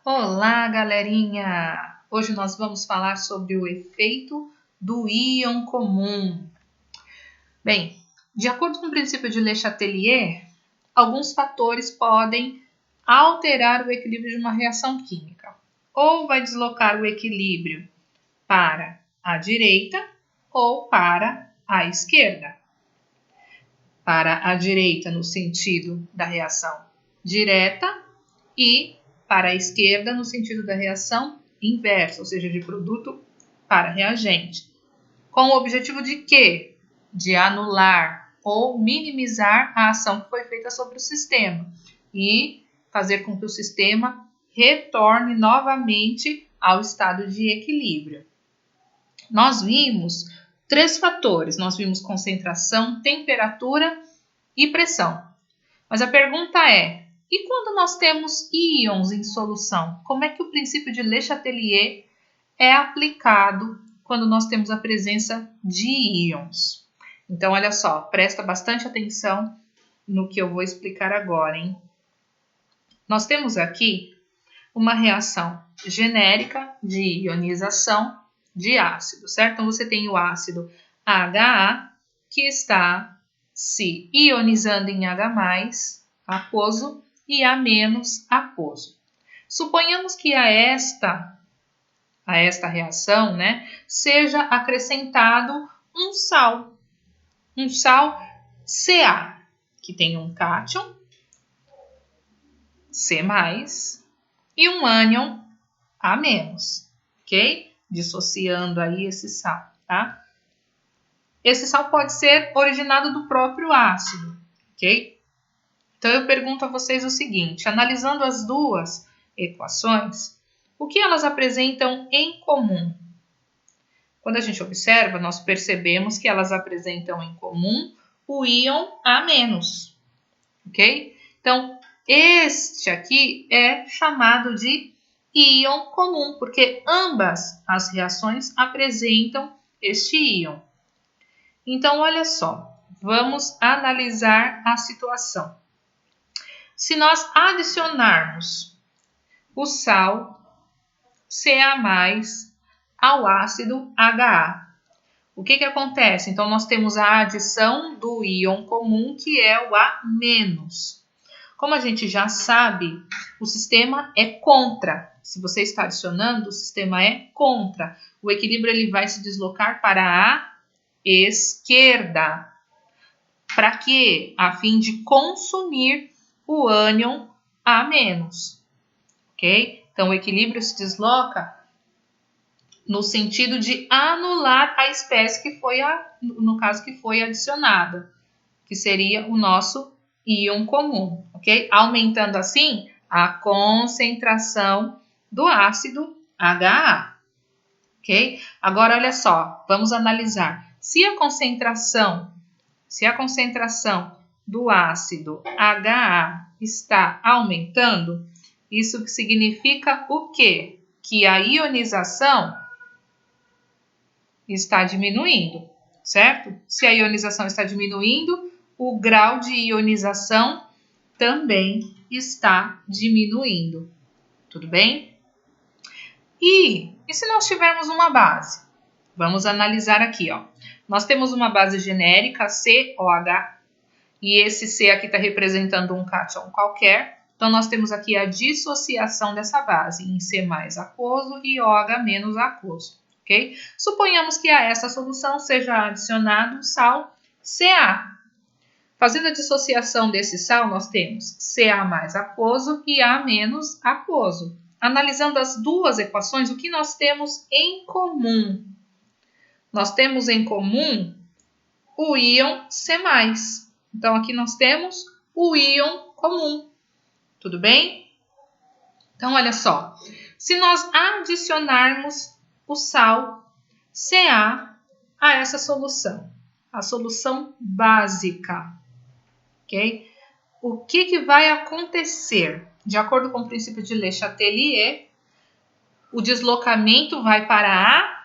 Olá, galerinha! Hoje nós vamos falar sobre o efeito do íon comum. Bem, de acordo com o princípio de Le Chatelier, alguns fatores podem alterar o equilíbrio de uma reação química. Ou vai deslocar o equilíbrio para a direita ou para a esquerda. Para a direita no sentido da reação direta e para a esquerda no sentido da reação inversa, ou seja, de produto para reagente. Com o objetivo de quê? De anular ou minimizar a ação que foi feita sobre o sistema e fazer com que o sistema retorne novamente ao estado de equilíbrio. Nós vimos 3 fatores, nós vimos concentração, temperatura e pressão. Mas a pergunta é, e quando nós temos íons em solução? Como é que o princípio de Le Chatelier é aplicado quando nós temos a presença de íons? Então, olha só, presta bastante atenção no que eu vou explicar agora, hein? Nós temos aqui uma reação genérica de ionização de ácido, certo? Então, você tem o ácido HA, que está se ionizando em H+, aquoso, e A- aquoso. Suponhamos que a esta reação, seja acrescentado um sal Ca, que tem um cátion, C+, e um ânion A-, ok? Dissociando aí esse sal, tá? Esse sal pode ser originado do próprio ácido, ok? Então, eu pergunto a vocês o seguinte, analisando as duas equações, o que elas apresentam em comum? Quando a gente observa, nós percebemos que elas apresentam em comum o íon A-, ok? Então, este aqui é chamado de íon comum, porque ambas as reações apresentam este íon. Então, olha só, vamos analisar a situação. Se nós adicionarmos o sal Ca+ ao ácido HA, o que acontece? Então, nós temos a adição do íon comum, que é o A-. Como a gente já sabe, o sistema é contra. Se você está adicionando, o sistema é contra. O equilíbrio ele vai se deslocar para a esquerda. Para quê? A fim de consumir o ânion A-, ok? Então, o equilíbrio se desloca no sentido de anular a espécie que foi, no caso, que foi adicionada, que seria o nosso íon comum, ok? Aumentando assim a concentração do ácido HA, ok? Agora, olha só, vamos analisar. Se a concentração do ácido HA está aumentando, isso significa o quê? Que a ionização está diminuindo, certo? Se a ionização está diminuindo, o grau de ionização também está diminuindo. Tudo bem? E se nós tivermos uma base? Vamos analisar aqui, ó. Nós temos uma base genérica, COH, e esse C aqui está representando um cátion qualquer. Então, nós temos aqui a dissociação dessa base em C+ aquoso e OH- aquoso, ok? Suponhamos que a essa solução seja adicionado o sal Ca. Fazendo a dissociação desse sal, nós temos Ca+ aquoso e A- aquoso. Analisando as duas equações, o que nós temos em comum? Nós temos em comum o íon C+. Então, aqui nós temos o íon comum. Tudo bem? Então, olha só. Se nós adicionarmos o sal Ca a essa solução, a solução básica, ok? O que vai acontecer? De acordo com o princípio de Le Chatelier, o deslocamento vai para a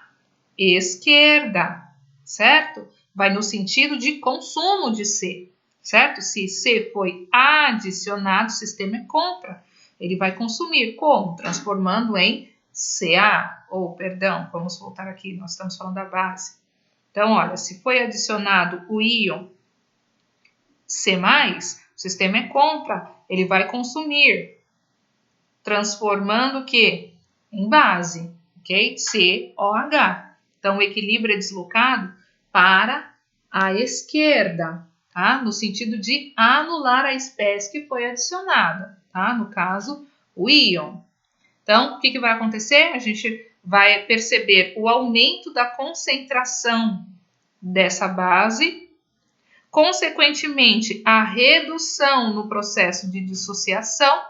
esquerda, certo? Vai no sentido de consumo de C, certo? Se C foi adicionado, o sistema é contra. ele vai consumir. Como? Transformando em Ca. Ou, perdão, vamos voltar aqui, nós estamos falando da base. Então, olha, se foi adicionado o íon C+, o sistema é contra, ele vai consumir, transformando o quê? Em base, ok? COH. Então, o equilíbrio é deslocado para a esquerda, tá? No sentido de anular a espécie que foi adicionada, tá? No caso, o íon. Então, o que vai acontecer? A gente vai perceber o aumento da concentração dessa base, consequentemente, a redução no processo de dissociação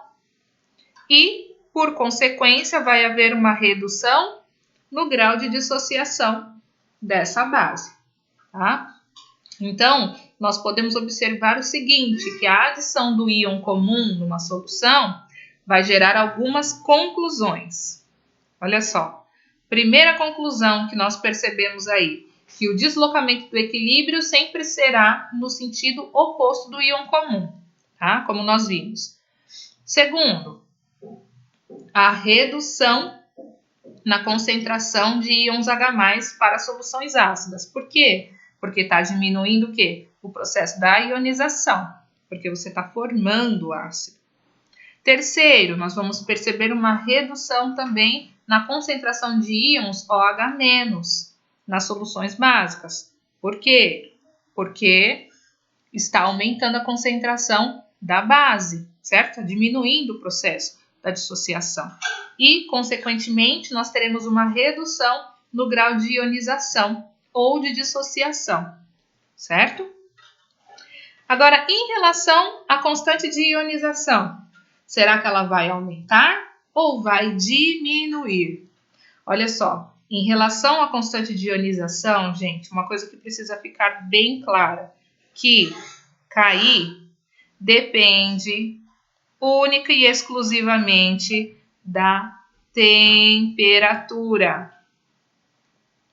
e, por consequência, vai haver uma redução no grau de dissociação dessa base, tá? Então, nós podemos observar o seguinte, que a adição do íon comum numa solução vai gerar algumas conclusões. Olha só, primeira conclusão que nós percebemos aí, que o deslocamento do equilíbrio sempre será no sentido oposto do íon comum, tá? Como nós vimos. Segundo, a redução na concentração de íons H+, para soluções ácidas. Por quê? Porque está diminuindo o quê? O processo da ionização, porque você está formando ácido. Terceiro, nós vamos perceber uma redução também na concentração de íons OH- nas soluções básicas. Por quê? Porque está aumentando a concentração da base, certo? Está diminuindo o processo da dissociação. E, consequentemente, nós teremos uma redução no grau de ionização ou de dissociação, certo? Agora, em relação à constante de ionização, será que ela vai aumentar ou vai diminuir? Olha só, em relação à constante de ionização, gente, uma coisa que precisa ficar bem clara, que KI depende única e exclusivamente da temperatura,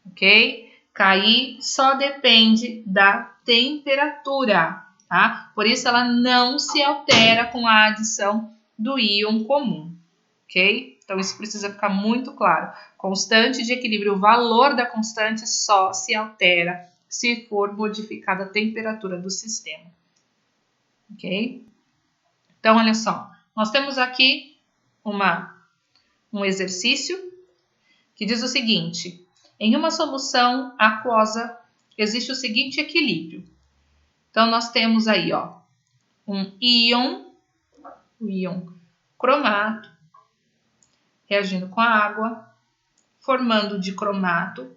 ok? KI só depende da temperatura, tá? Por isso ela não se altera com a adição do íon comum, ok? Então isso precisa ficar muito claro. Constante de equilíbrio, o valor da constante só se altera se for modificada a temperatura do sistema, ok? Então, olha só, nós temos aqui um exercício que diz o seguinte: em uma solução aquosa existe o seguinte equilíbrio. Então, nós temos aí, ó, um íon, o íon cromato, reagindo com a água, formando dicromato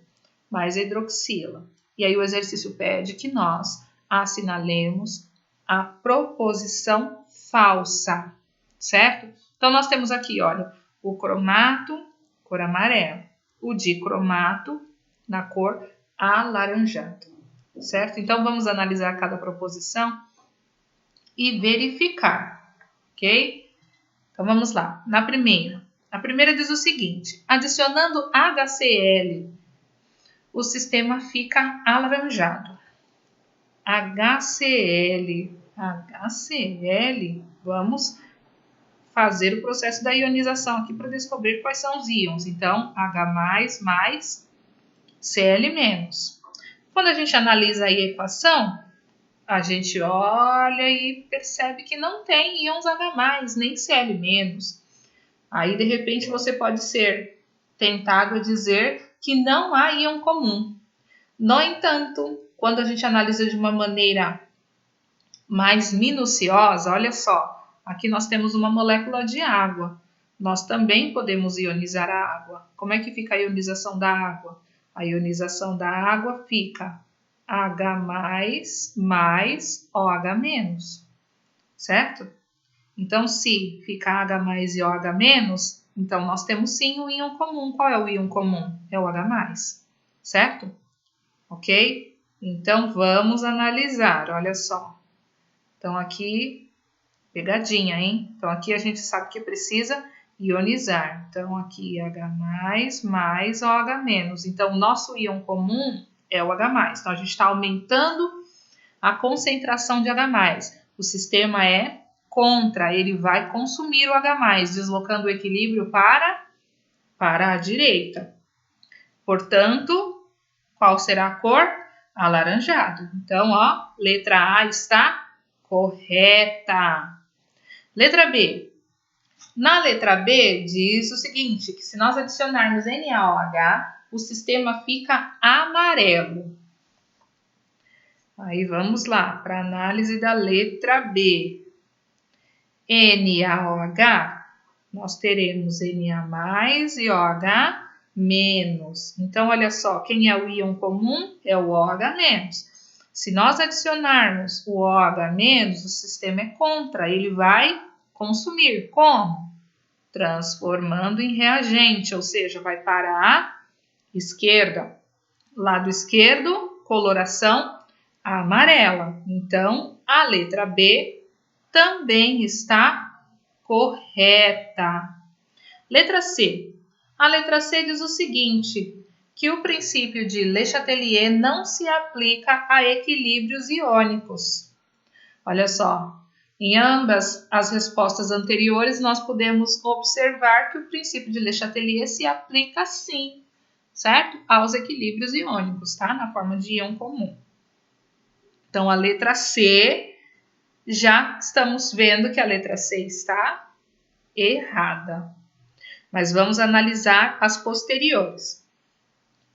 mais hidroxila. E aí o exercício pede que nós assinalemos a proposição falsa, certo? Então, nós temos aqui, olha, o cromato, cor amarela, o dicromato, na cor alaranjada, certo? Então, vamos analisar cada proposição e verificar, ok? Então, vamos lá. A primeira diz o seguinte: adicionando HCl, o sistema fica alaranjado. HCl, vamos fazer o processo da ionização aqui para descobrir quais são os íons. Então, H+, mais Cl-. Quando a gente analisa aí a equação, a gente olha e percebe que não tem íons H+, nem Cl-. Aí, de repente, você pode ser tentado a dizer que não há íon comum. No entanto, quando a gente analisa de uma maneira mais minuciosa, olha só, aqui nós temos uma molécula de água. Nós também podemos ionizar a água. Como é que fica a ionização da água? A ionização da água fica H+, mais OH-, certo? Então, se fica H+ e OH-, então nós temos sim um íon comum. Qual é o íon comum? É o H+, certo? Ok? Então, vamos analisar, olha só. Então, aqui, pegadinha, hein? Então, aqui a gente sabe que precisa ionizar. Então, aqui H+, mais OH-. Então, o nosso íon comum é o H+. Então, a gente está aumentando a concentração de H+. O sistema é contra, ele vai consumir o H+, deslocando o equilíbrio para a direita. Portanto, qual será a cor? Alaranjado. Então, ó, letra A está correta. Letra B. Na letra B, diz o seguinte, que se nós adicionarmos NaOH, o sistema fica amarelo. Aí vamos lá, para a análise da letra B. NaOH, nós teremos Na e OH menos. Então, olha só, quem é o íon comum? É o OH menos. Se nós adicionarmos o OH menos, o sistema é contra, ele vai consumir. Como? Transformando em reagente, ou seja, vai para a esquerda. Lado esquerdo, coloração amarela. Então, a letra B também está correta. Letra C. A letra C diz o seguinte, que o princípio de Le Chatelier não se aplica a equilíbrios iônicos. Olha só, em ambas as respostas anteriores, nós podemos observar que o princípio de Le Chatelier se aplica sim, certo? Aos equilíbrios iônicos, tá? Na forma de íon comum. Então, a letra C, já estamos vendo que a letra C está errada. Mas vamos analisar as posteriores.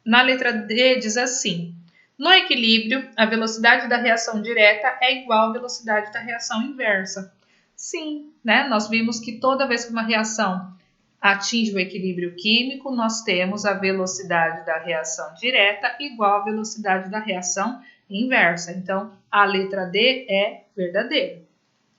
Na letra D diz assim, no equilíbrio, a velocidade da reação direta é igual à velocidade da reação inversa. Sim, né? Nós vimos que toda vez que uma reação atinge o equilíbrio químico, nós temos a velocidade da reação direta igual à velocidade da reação inversa. Então, a letra D é verdadeira.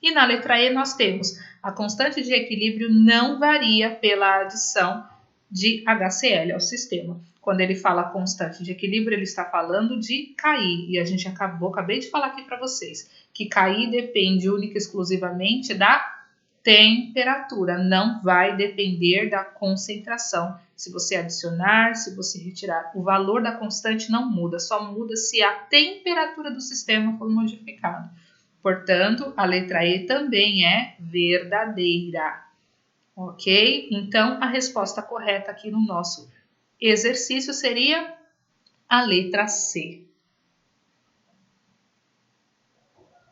E na letra E nós temos a constante de equilíbrio não varia pela adição de HCl ao sistema. Quando ele fala constante de equilíbrio, ele está falando de KI. E a gente acabei de falar aqui para vocês que KI depende única e exclusivamente da temperatura, não vai depender da concentração. Se você adicionar, se você retirar, o valor da constante não muda, só muda se a temperatura do sistema for modificada. Portanto, a letra E também é verdadeira. Ok? Então, a resposta correta aqui no nosso exercício seria a letra C.